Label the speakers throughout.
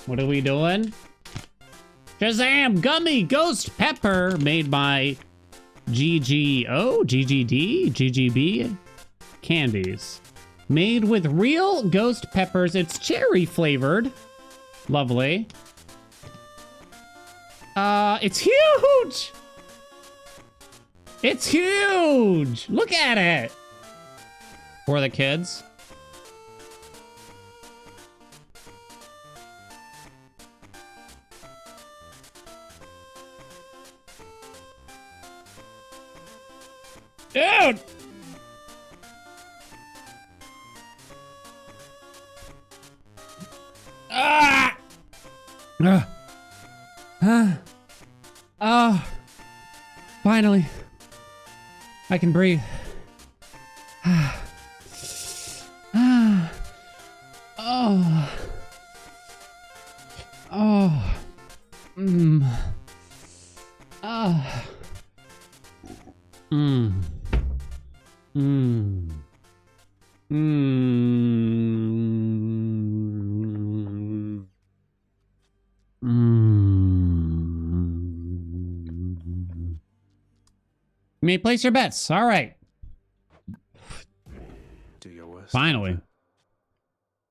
Speaker 1: What are we doing? Shazam! Gummy Ghost Pepper made by GGO? GGD? GGB? Candies. Made with real ghost peppers. It's cherry flavored. Lovely. It's huge! It's huge! Look at it! For the kids. Dude! Ah! Oh. Finally. I can breathe. Oh. Oh. Mm. Oh. Mm. Mm. Mm. Mm. You may place your bets. All right.
Speaker 2: Do your worst.
Speaker 1: Finally.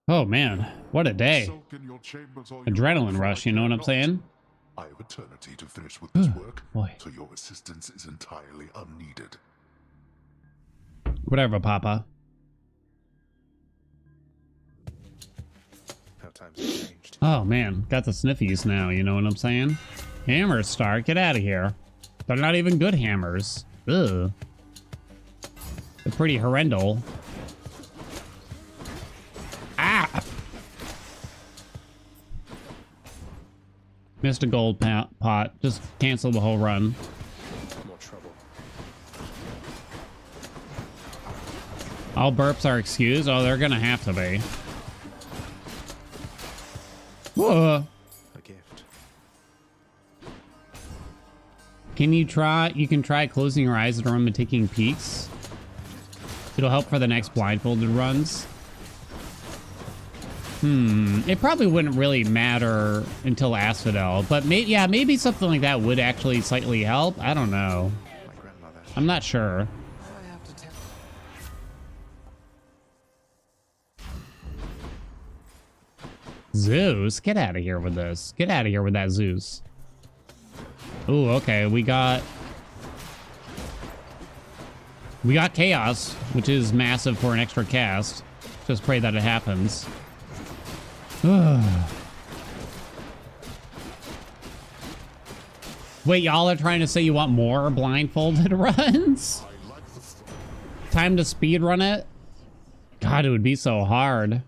Speaker 1: Oh man, what a day. Adrenaline rush, you know what I'm saying?
Speaker 3: I have eternity to finish with this work,
Speaker 1: Boy.
Speaker 3: so your assistance is entirely unneeded.
Speaker 1: Whatever, Papa.
Speaker 2: How times have changed.
Speaker 1: Oh man, got the sniffies now, you know what I'm saying? Hammers, Star, get out of here. They're not even good hammers. Ugh. They're pretty horrendous. Ah! Missed a gold pot. Just cancel the whole run.
Speaker 2: More trouble.
Speaker 1: All burps are excused? Oh, they're gonna have to be. Whoa.
Speaker 2: A gift.
Speaker 1: Can you try? You can try closing your eyes at a room and taking peeks. It'll help for the next blindfolded runs. It probably wouldn't really matter until Asphodel, but yeah, maybe something like that would actually slightly help. I don't know.
Speaker 2: My grandmother.
Speaker 1: I'm not sure.
Speaker 2: I have to tell.
Speaker 1: Zeus, get out of here with this. Get out of here with that Zeus. Ooh, okay, we got Chaos, which is massive for an extra cast. Just pray that it happens. Wait, y'all are trying to say you want more blindfolded runs? Time to speed run it? God, it would be so hard.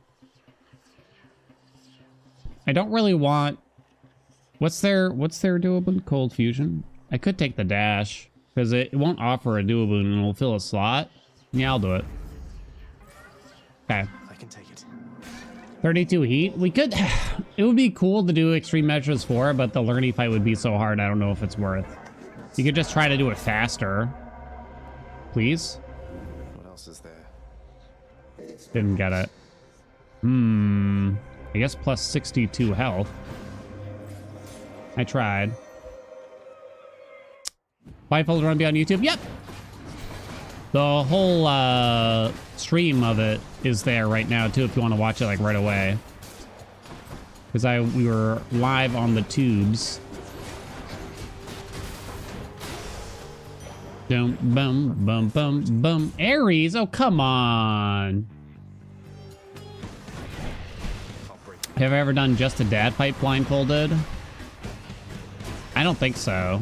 Speaker 1: I don't really want... What's their duoboon? Cold Fusion? I could take the dash, because it won't offer a duoboon and it'll fill a slot. Yeah, I'll do it. Okay.
Speaker 2: I can take it.
Speaker 1: 32 heat. We could... It would be cool to do Extreme Measures 4, but the learning fight would be so hard, I don't know if it's worth. You could just try to do it faster. Please?
Speaker 2: What else is there?
Speaker 1: Didn't get it. I guess plus 62 health. I tried. Blindfolded run be on YouTube? Yep! The whole stream of it is there right now too if you want to watch it like right away. Because we were live on the tubes. Dum bum bum bum bum. Aries, oh come on. Have I ever done just a dad fight blindfolded? I don't think so.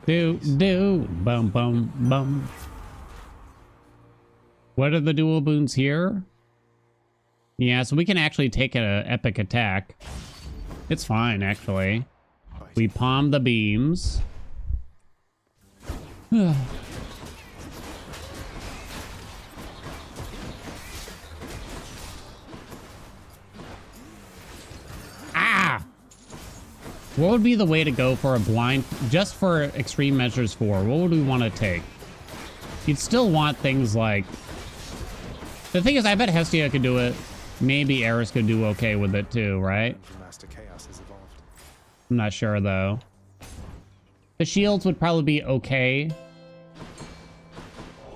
Speaker 2: Hello, Lord.
Speaker 1: Bum bum bum. What are the dual boons here? Yeah, so we can actually take an epic attack. It's fine, actually. We palm the beams. Ah! What would be the way to go for a blind, just for Extreme Measures 4? What would we want to take? you'd still want things like... The thing is, I bet Hestia could do it. Maybe Eris could do okay with it too, right?
Speaker 2: Master Chaos has evolved.
Speaker 1: I'm not sure, though. The shields would probably be okay.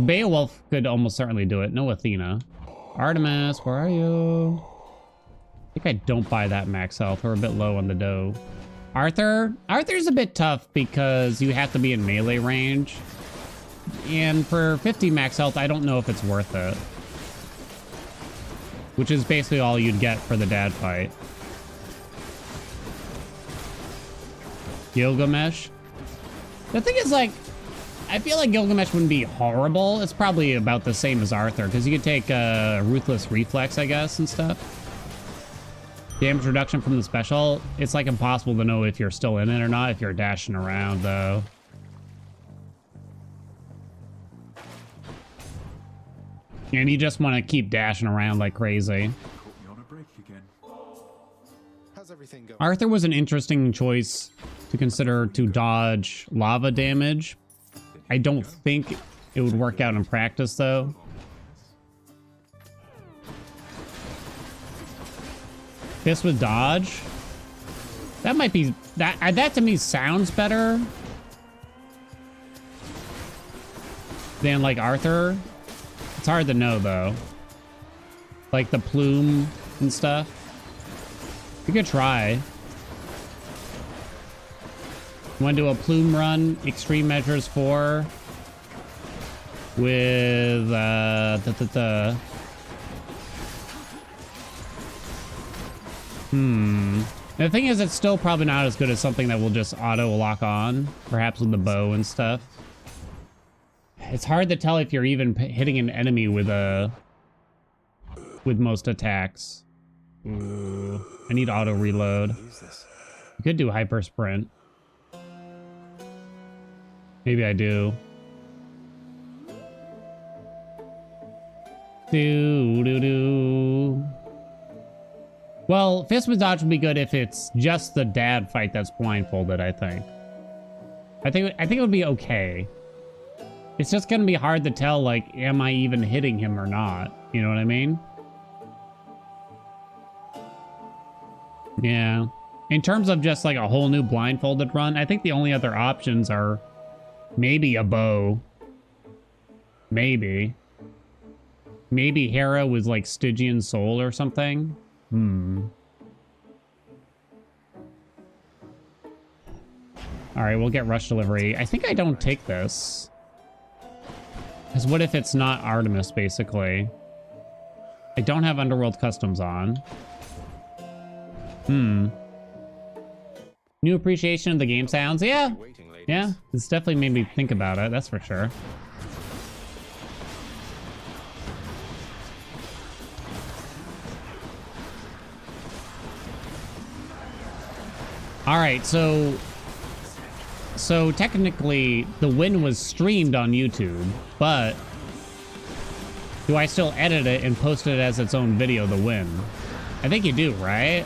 Speaker 1: Beowulf could almost certainly do it. No Athena. Artemis, where are you? I think I don't buy that max health. We're a bit low on the dough. Arthur? Arthur's a bit tough because you have to be in melee range. And for 50 max health, I don't know if it's worth it. Which is basically all you'd get for the dad fight. Gilgamesh? The thing is, like, I feel like Gilgamesh wouldn't be horrible. It's probably about the same as Arthur, because you could take Ruthless Reflex, I guess, and stuff. Damage reduction from the special. It's, like, impossible to know if you're still in it or not if you're dashing around, though. And you just want to keep dashing around like crazy.
Speaker 2: How's everything going?
Speaker 1: Arthur was an interesting choice to consider to dodge lava damage. I don't think it would work out in practice, though. This with dodge? That might be... That to me sounds better than, like, Arthur. It's hard to know, though. Like the plume and stuff. You could try. Want to do a plume run, extreme measures 4 with The thing is, it's still probably not as good as something that will just auto lock on, perhaps with the bow and stuff. It's hard to tell if you're even hitting an enemy with most attacks. Ooh, I need auto reload. You could do hyper sprint. Maybe I do. Do. Well, Fist with Dodge would be good if it's just the dad fight that's blindfolded, I think. I think it would be okay. It's just gonna be hard to tell, like, am I even hitting him or not? You know what I mean? Yeah. In terms of just, like, a whole new blindfolded run, I think the only other options are maybe a bow. Maybe. Maybe Hera with, like, Stygian Soul or something. Alright, we'll get rush delivery. I think I don't take this. Because what if it's not Artemis, basically? I don't have Underworld Customs on. New appreciation of the game sounds? Yeah. Yeah, it's definitely made me think about it, that's for sure. Alright, so technically the win was streamed on YouTube, but do I still edit it and post it as its own video, the win? I think you do, right?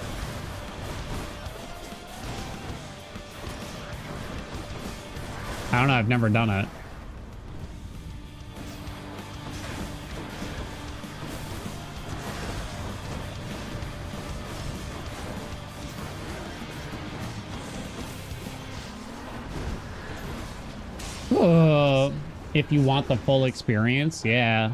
Speaker 1: I don't know, I've never done it. If you want the full experience, yeah.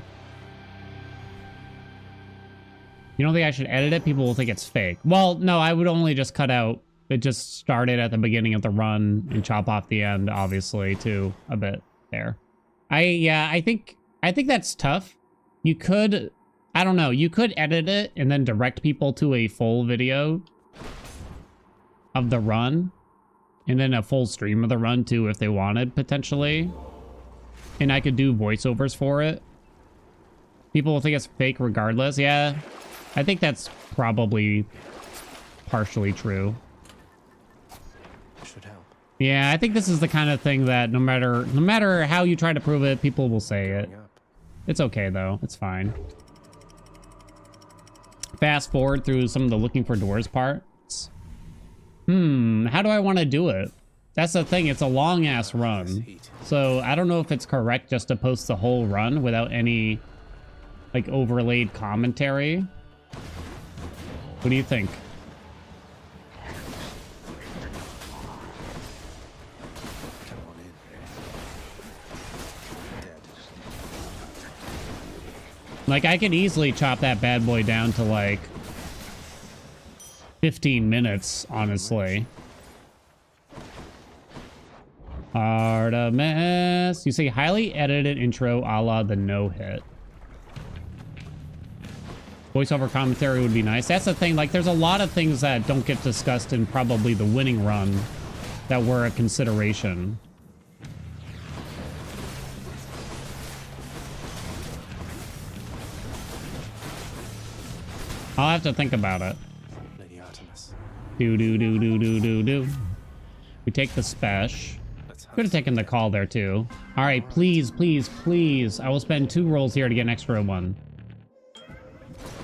Speaker 1: You don't think I should edit it? People will think it's fake. Well, no, I would only just cut out. It just started at the beginning of the run and chop off the end, obviously, too, a bit there. I think that's tough. You could, I don't know, you could edit it and then direct people to a full video of the run. And then a full stream of the run, too, if they wanted, potentially. And I could do voiceovers for it. People will think it's fake regardless. Yeah, I think that's probably partially true.
Speaker 2: Should help.
Speaker 1: Yeah, I think this is the kind of thing that no matter how you try to prove it, people will say it. It's okay, though. It's fine. Fast forward through some of the looking for doors parts. How do I want to do it? That's the thing. It's a long ass run. So I don't know if it's correct just to post the whole run without any like overlaid commentary. What do you think?
Speaker 2: Come on in. Dead.
Speaker 1: Like I could easily chop that bad boy down to like 15 minutes, honestly. Artemis. You say highly edited intro a la the no-hit. Voiceover commentary would be nice. That's the thing. Like, there's a lot of things that don't get discussed in probably the winning run that were a consideration. I'll have to think about it.
Speaker 2: Lady Artemis.
Speaker 1: Do. We take the spesh. Could have taken the call there too. All right, please, please, please. I will spend 2 rolls here to get an extra one.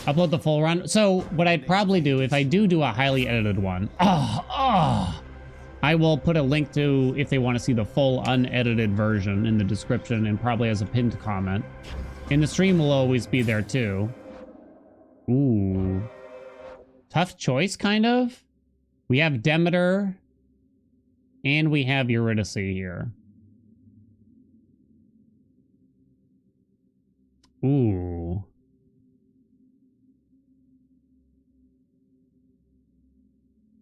Speaker 1: Upload the full run. So what I'd probably do if I do a highly edited one, I will put a link to if they want to see the full unedited version in the description and probably as a pinned comment. And the stream will always be there too. Ooh. Tough choice, kind of. We have Demeter. And we have Eurydice here. Ooh.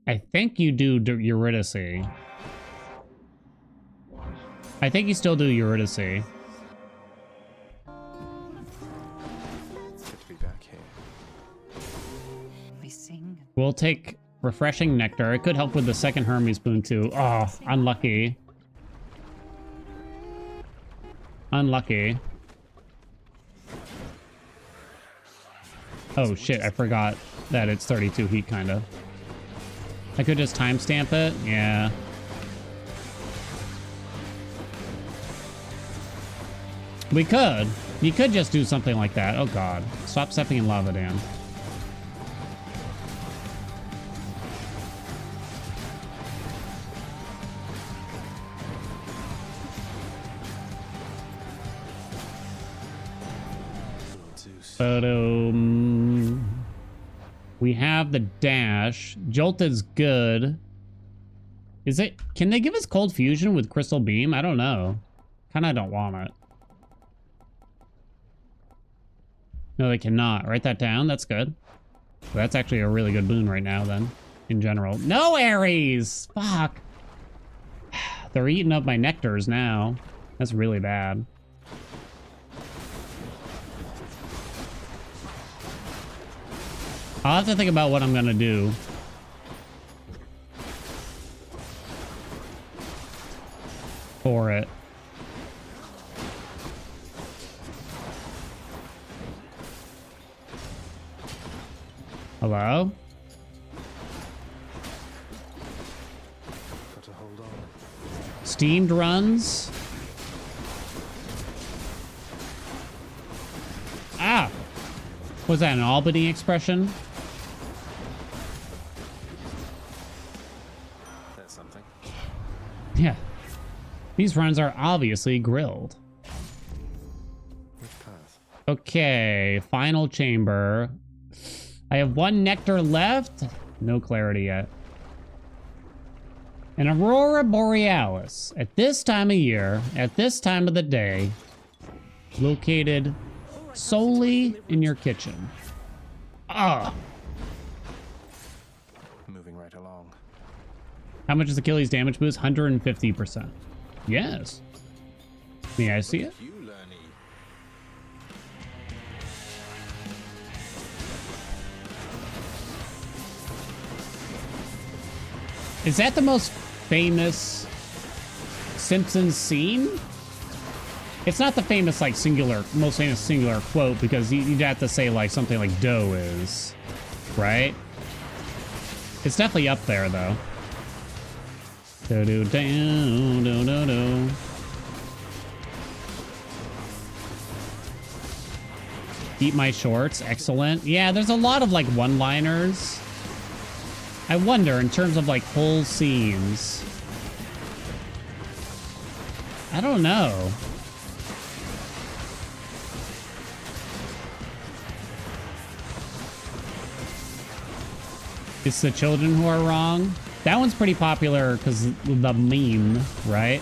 Speaker 1: I think you do Eurydice. I think you still do Eurydice.
Speaker 2: Good to be back here.
Speaker 4: We sing.
Speaker 1: We'll take Refreshing Nectar. It could help with the second Hermes boon too. Oh, unlucky. Unlucky. Oh shit, I forgot that it's 32 heat, kinda. I could just timestamp it? Yeah. We could. You could just do something like that. Oh god. Stop stepping in lava, Dan. We have the dash. Jolt is good. Is it? Can they give us cold fusion with crystal beam? I don't know. Kind of don't want it. No, they cannot. Write that down. That's good. That's actually a really good boon right now then, in general. No Aries! Fuck. They're eating up my nectars now. That's really bad. I'll have to think about what I'm gonna do. For it. Hello?
Speaker 2: Got to hold on.
Speaker 1: Steamed runs? Ah! Was that an Albany expression?
Speaker 2: That's something.
Speaker 1: Yeah. These runs are obviously grilled.
Speaker 2: Which path?
Speaker 1: Okay, final chamber. I have 1 nectar left. No clarity yet. An Aurora Borealis. At this time of year, at this time of the day, located solely in your kitchen. Ah.
Speaker 2: Moving right along.
Speaker 1: How much is Achilles' damage boost? 150%. Yes. May I see it?
Speaker 2: You, Lerny.
Speaker 1: Is that the most famous Simpsons scene? It's not the famous, like, most famous singular quote, because you'd have to say, like, something like Doe is, right? It's definitely up there, though. Do-do-do-do-do-do. Eat my shorts. Excellent. Yeah, there's a lot of, like, one-liners. I wonder, in terms of, like, whole scenes, I don't know. It's the children who are wrong. That one's pretty popular because the meme, right?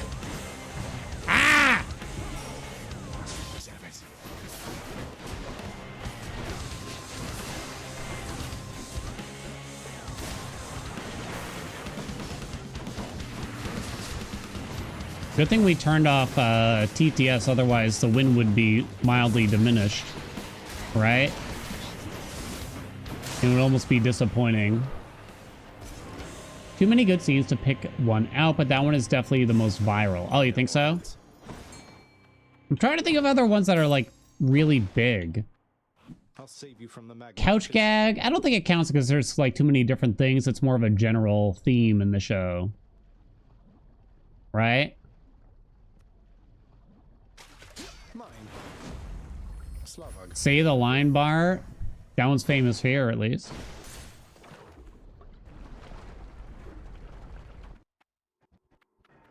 Speaker 1: Ah! Good thing we turned off TTS, otherwise the wind would be mildly diminished, right? It would almost be disappointing. Too many good scenes to pick one out, but that one is definitely the most viral. Oh, you think so? I'm trying to think of other ones that are like really big.
Speaker 2: I'll save you from the
Speaker 1: Couch gag? I don't think it counts because there's like too many different things. It's more of a general theme in the show. Right?
Speaker 2: Mine. Slavog.
Speaker 1: Say the line bar. That one's famous here, at least.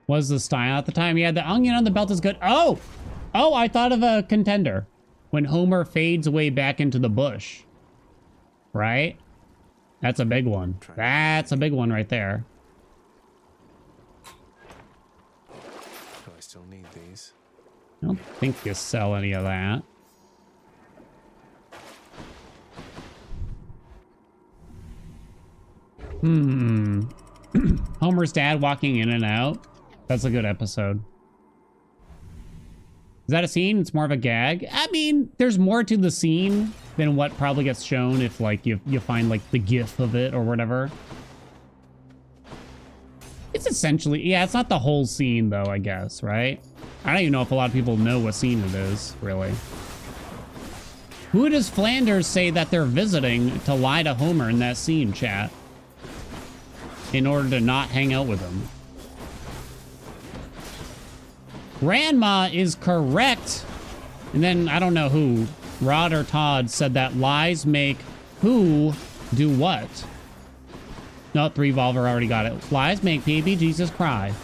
Speaker 1: Was the style at the time? Yeah, the onion on the belt is good. Oh! Oh, I thought of a contender. When Homer fades away back into the bush. Right? That's a big one. That's a big one right there.
Speaker 2: Do I still need these?
Speaker 1: I don't think you sell any of that. Homer's dad walking in and out. That's a good episode. Is that a scene? It's more of a gag. I mean, there's more to the scene than what probably gets shown if like you find like the gif of it or whatever. It's essentially, yeah, it's not the whole scene though, I guess, right? I don't even know if a lot of people know what scene it is, really. Who does Flanders say that they're visiting to lie to Homer in that scene, chat? In order to not hang out with him. Grandma is correct. And then, I don't know who, Rod or Todd said that lies make who do what? No, 3Volver already got it. Lies make baby Jesus cry.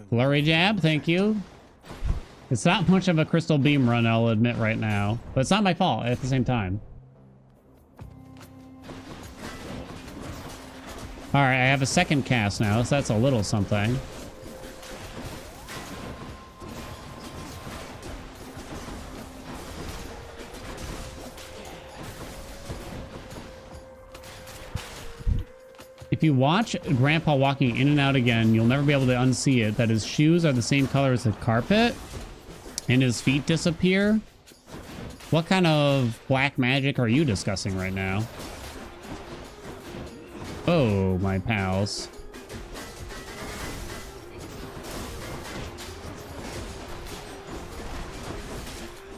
Speaker 1: Flurry jab, thank you. It's not much of a crystal beam run, I'll admit right now. But it's not my fault at the same time. Alright, I have a second cast now, so that's a little something. If you watch Grandpa walking in and out again, you'll never be able to unsee it, that his shoes are the same color as the carpet and his feet disappear. What kind of black magic are you discussing right now? Oh, my pals.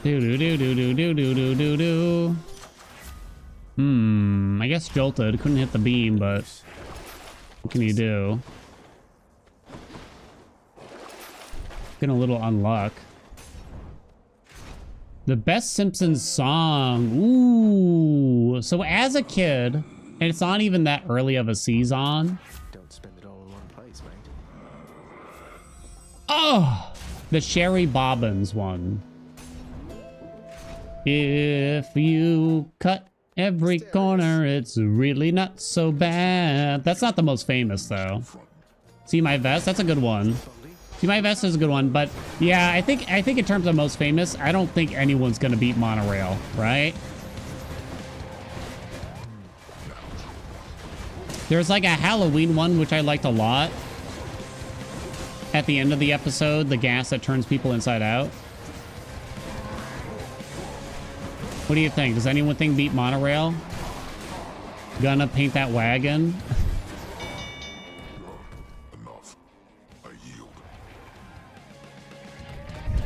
Speaker 1: Do-do-do-do-do-do-do-do-do. I guess jolted. Couldn't hit the beam, but what can you do? Getting a little unluck. The best Simpsons song. Ooh. So as a kid, and it's not even that early of a season.
Speaker 2: Don't spend it all in one place, mate.
Speaker 1: Oh, the Sherry Bobbins one. If you cut every corner, it's really not so bad. That's not the most famous, though. See My Vest? That's a good one. See My Vest is a good one, but yeah, I think in terms of most famous, I don't think anyone's gonna beat Monorail, right? There's like a Halloween one, which I liked a lot. At the end of the episode, the gas that turns people inside out. What do you think? Does anyone think beat Monorail? Gonna paint that wagon?
Speaker 3: Enough. I yield.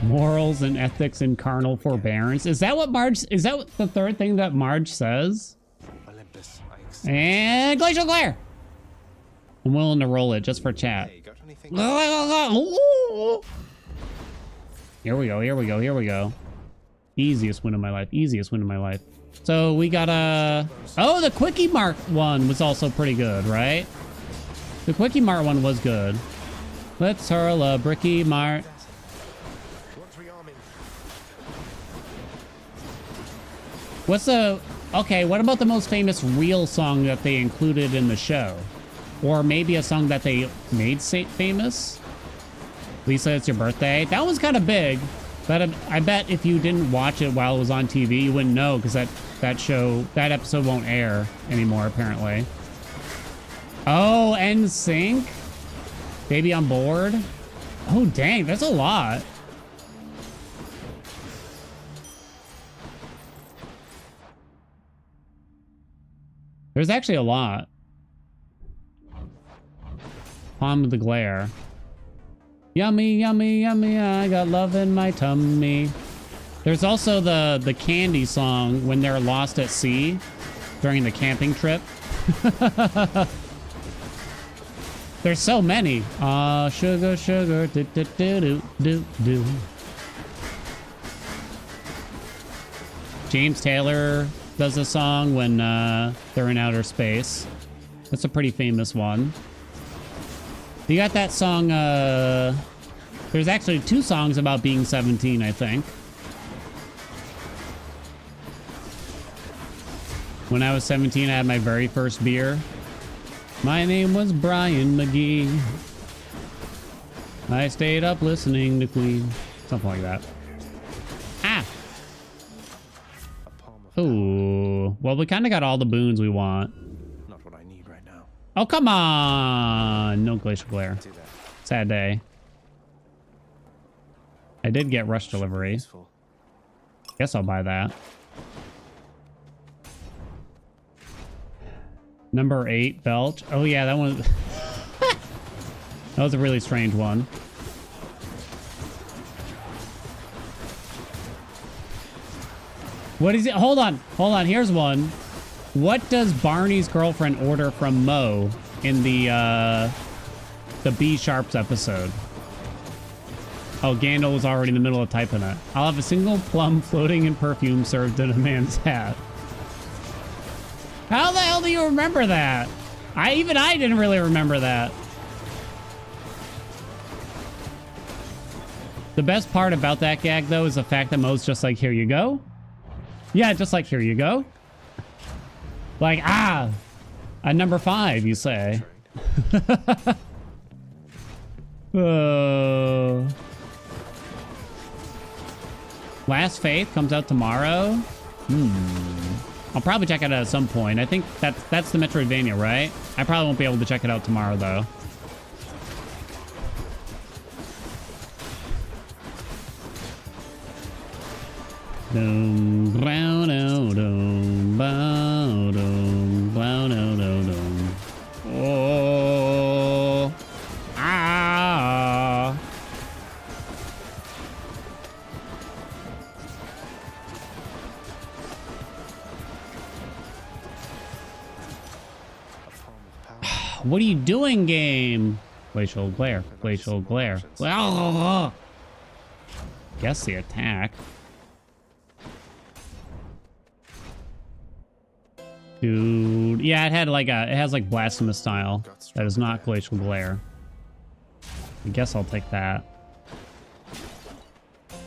Speaker 1: Morals and ethics and carnal forbearance. Is that what Marge... Is that what the third thing that Marge says?
Speaker 2: Olympus, I accept.
Speaker 1: And Glacial Glare! I'm willing to roll it just for chat.
Speaker 2: Hey, got anything?
Speaker 1: Here we go, here we go, here we go. Easiest win of my life, easiest win of my life. So we got a... Oh, the Quickie Mart one was also pretty good, right? The Quickie Mart one was good. Let's hurl a Bricky Mart. What's the... Okay, what about the most famous real song that they included in the show? Or maybe a song that they made famous? Lisa, it's your birthday. That was kind of big, but I bet if you didn't watch it while it was on TV, you wouldn't know, because that episode won't air anymore, apparently. Oh, NSYNC? Baby on Board? Oh, dang, that's a lot. There's actually a lot. Palm of the Glare. Yummy, yummy, yummy, I got love in my tummy. There's also the Candy song when they're lost at sea during the camping trip. There's so many. Sugar, sugar, do, do, do, do, do, do. James Taylor does a song when they're in outer space. That's a pretty famous one. You got that song, there's actually 2 songs about being 17, I think. When I was 17, I had my very first beer. My name was Brian McGee. I stayed up listening to Queen. Something like that. Ah! Ooh. Well, we kind of got all the boons we want.
Speaker 2: Not what I need right now.
Speaker 1: Oh, come on! No Glacial Glare.
Speaker 2: Do that.
Speaker 1: Sad day. I did get Rush Delivery.
Speaker 2: Useful.
Speaker 1: Guess I'll buy that. Number 8, Belch. Oh, yeah, that one... That was a really strange one. What is it? Hold on. Hold on. Here's one. What does Barney's girlfriend order from Mo in the B Sharps episode? Oh, Gandalf was already in the middle of typing it. I'll have a single plum floating in perfume served in a man's hat. How the hell do you remember that? I didn't really remember that. The best part about that gag, though, is the fact that Mo's just like, here you go. Yeah, just like, here you go. Like, a number 5, you say. Last Faith comes out tomorrow. I'll probably check it out at some point. I think that's the Metroidvania, right? I probably won't be able to check it out tomorrow, though. Dum, brown, dum, bow, dum, brown, dum. Oh, ah. What are you doing, game? Glacial Glare. Glacial Glare. Well, guess the attack. Dude, yeah, it has like blasphemous style. That is not Glacial Glare. I guess I'll take that.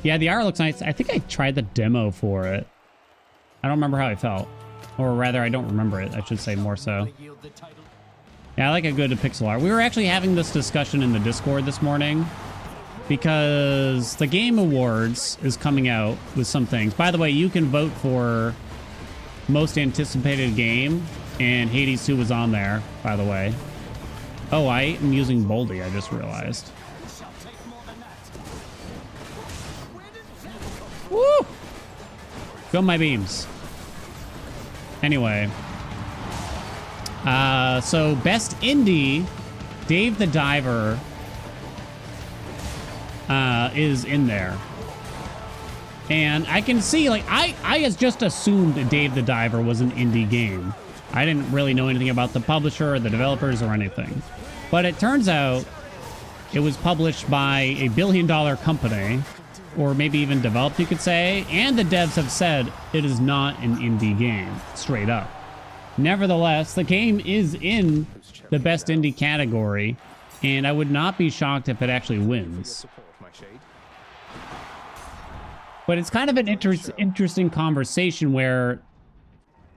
Speaker 1: Yeah, the art looks nice. I think I tried the demo for it. I don't remember how I felt. Or rather, I don't remember it. I should say more so. Yeah, I like a good pixel art. We were actually having this discussion in the Discord this morning because the Game Awards is coming out with some things. By the way, you can vote for most anticipated game, and Hades 2 was on there, by the way. Oh, I am using Boldy, I just realized. Woo! Go my beams. Anyway. So best indie, Dave the Diver is in there. And I can see, like, I just assumed that Dave the Diver was an indie game. I didn't really know anything about the publisher or the developers or anything. But it turns out it was published by a billion-dollar company, or maybe even developed, you could say, and the devs have said it is not an indie game, straight up. Nevertheless, the game is in the best indie category, and I would not be shocked if it actually wins. But it's kind of an interesting conversation where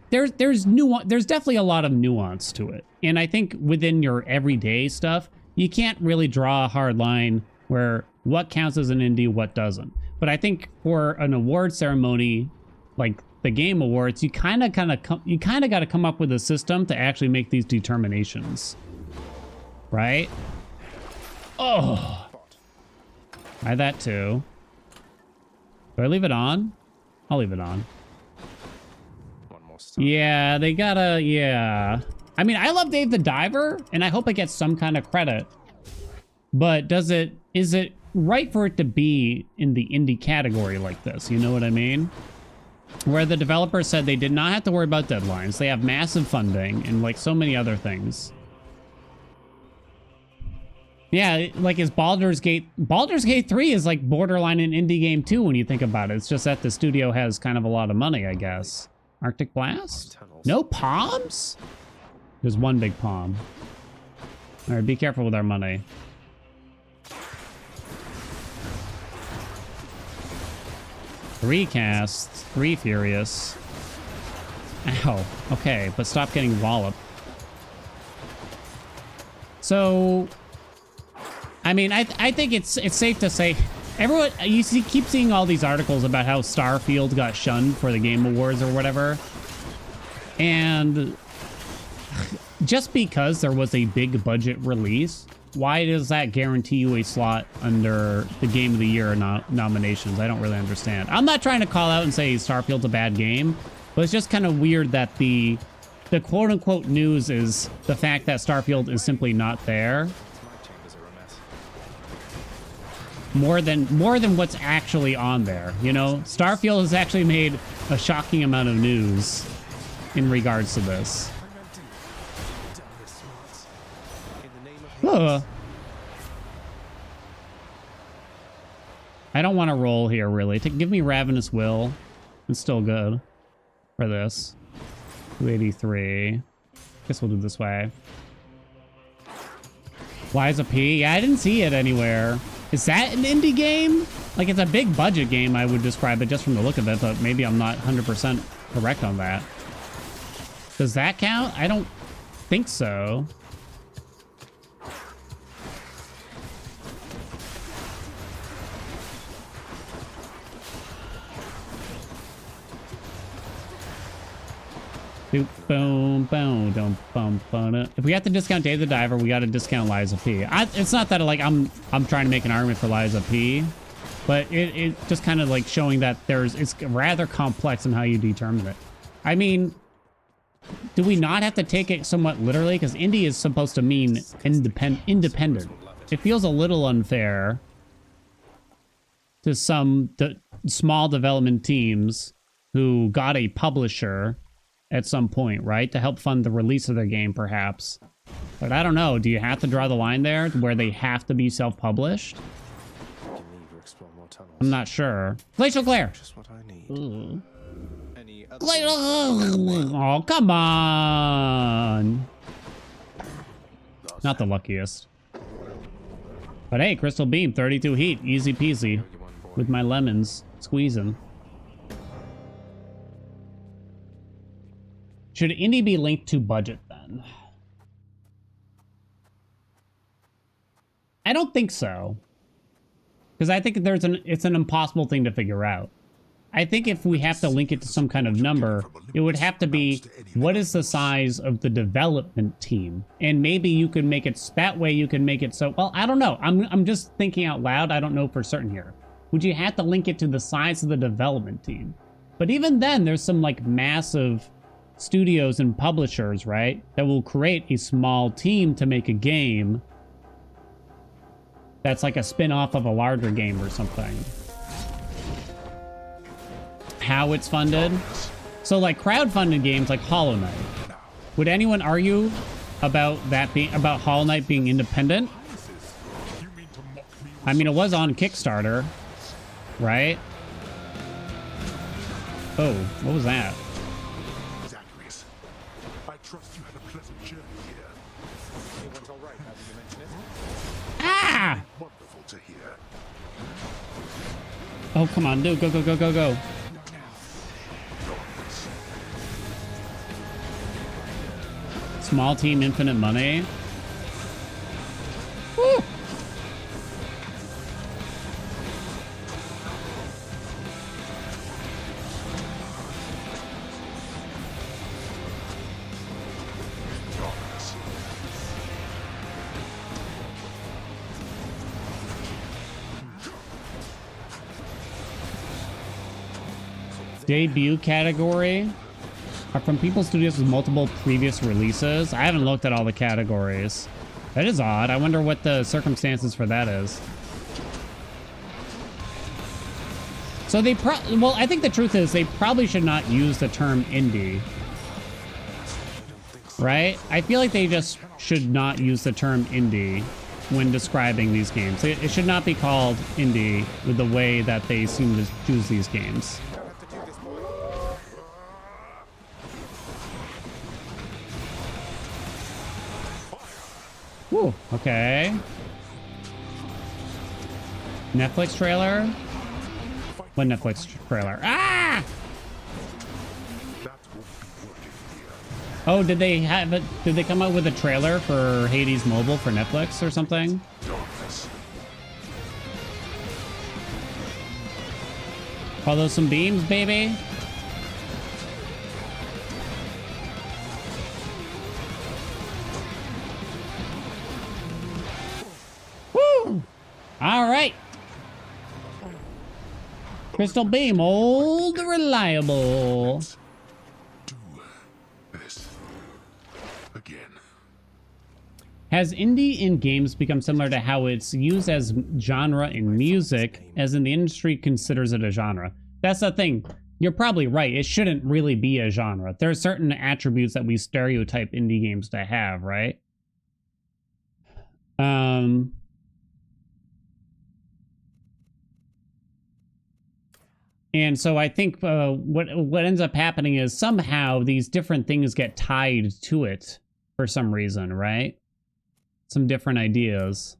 Speaker 1: there's definitely a lot of nuance to it. And I think within your everyday stuff, you can't really draw a hard line where what counts as an indie, what doesn't. But I think for an award ceremony like the Game Awards, you kind of got to come up with a system to actually make these determinations, right? Oh, try that too. Do I leave it on? I'll leave it on.
Speaker 2: One more stop.
Speaker 1: Yeah, they gotta. Yeah, I mean, I love Dave the Diver, and I hope it gets some kind of credit. But is it right for it to be in the indie category like this? You know what I mean? Where the developer said they did not have to worry about deadlines. They have massive funding and like so many other things. Yeah, like is Baldur's Gate 3 is like borderline an indie game too when you think about it. It's just that the studio has kind of a lot of money, I guess. Arctic Blast? No palms? There's one big palm. All right, be careful with our money. Three casts, 3 furious. Ow. Okay, but stop getting walloped. So, I mean, I think it's safe to say, everyone, keep seeing all these articles about how Starfield got shunned for the Game Awards or whatever, and just because there was a big budget release, why does that guarantee you a slot under the Game of the Year nominations? I don't really understand. I'm not trying to call out and say Starfield's a bad game, but it's just kind of weird that the quote-unquote news is the fact that Starfield is simply not there. More than what's actually on there, you know? Starfield has actually made a shocking amount of news in regards to this. I don't want to roll here, really. Give me Ravenous Will. It's still good for this. 283. Guess we'll do this way. Liza P. Yeah, I didn't see it anywhere. Is that an indie game? Like, it's a big budget game, I would describe it just from the look of it, but maybe I'm not 100% correct on that. Does that count? I don't think so. Boom, boom, don't bump on it. If we have to discount Dave the Diver, we got to discount Liza P. It's not that like I'm trying to make an argument for Liza P, but it just kind of like showing that it's rather complex in how you determine it. I mean, do we not have to take it somewhat literally? Because indie is supposed to mean independent. It feels a little unfair to some small development teams who got a publisher at some point, right? To help fund the release of the game, perhaps. But I don't know. Do you have to draw the line there where they have to be self-published? I'm not sure. Glacial Glare!
Speaker 2: Just what I need.
Speaker 1: Ooh.
Speaker 2: Any
Speaker 1: Oh, come on! Not the luckiest. But hey, Crystal Beam, 32 heat. Easy peasy. With my lemons. Squeezing. Should indie be linked to budget then? I don't think so. Because I think it's an impossible thing to figure out. I think if we have to link it to some kind of number, it would have to be, what is the size of the development team? And maybe you could make it, that way you can make it so, well, I don't know. I'm just thinking out loud. I don't know for certain here. Would you have to link it to the size of the development team? But even then, there's some like massive studios and publishers, right, that will create a small team to make a game that's like a spin-off of a larger game or something. How it's funded? So like crowdfunded games like Hollow Knight. Would anyone argue about that being about Hollow Knight being independent.
Speaker 3: You mean to mock me?
Speaker 1: I mean, it was on Kickstarter, right? Oh, what was that?
Speaker 3: Zacharias, I trust you had a pleasant journey here.
Speaker 2: Everyone's all right, now that you mention it.
Speaker 1: Ah!
Speaker 3: Wonderful to hear.
Speaker 1: Oh, come on, dude, go, go, go, go, go. Small team, infinite money. Woo! Debut category are from people studios with multiple previous releases. I haven't looked at all the categories. That is odd. I wonder what the circumstances for that is. So they well, I think the truth is they probably should not use the term indie. Right? I feel like they just should not use the term indie when describing these games. It should not be called indie with the way that they seem to choose these games.
Speaker 2: Don't have to do this, boy.
Speaker 1: Woo, okay. Netflix trailer? What Netflix trailer? Ah!
Speaker 3: That won't be working here.
Speaker 1: Oh, did they have it? Did they come out with a trailer for Hades Mobile for Netflix or something?
Speaker 3: Darkness.
Speaker 1: Call those some beams, baby? Woo! All right. Crystal Beam, old reliable.
Speaker 3: Do this again.
Speaker 1: Has indie in games become similar to how it's used as genre in music, as in the industry considers it a genre? That's the thing. You're probably right. It shouldn't really be a genre. There are certain attributes that we stereotype indie games to have, right? And so I think what ends up happening is somehow these different things get tied to it for some reason, right? Some different ideas.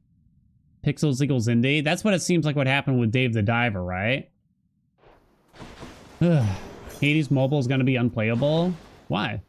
Speaker 1: Pixels equals indie. That's what it seems like what happened with Dave the Diver, right? Ugh. Hades Mobile is going to be unplayable? Why?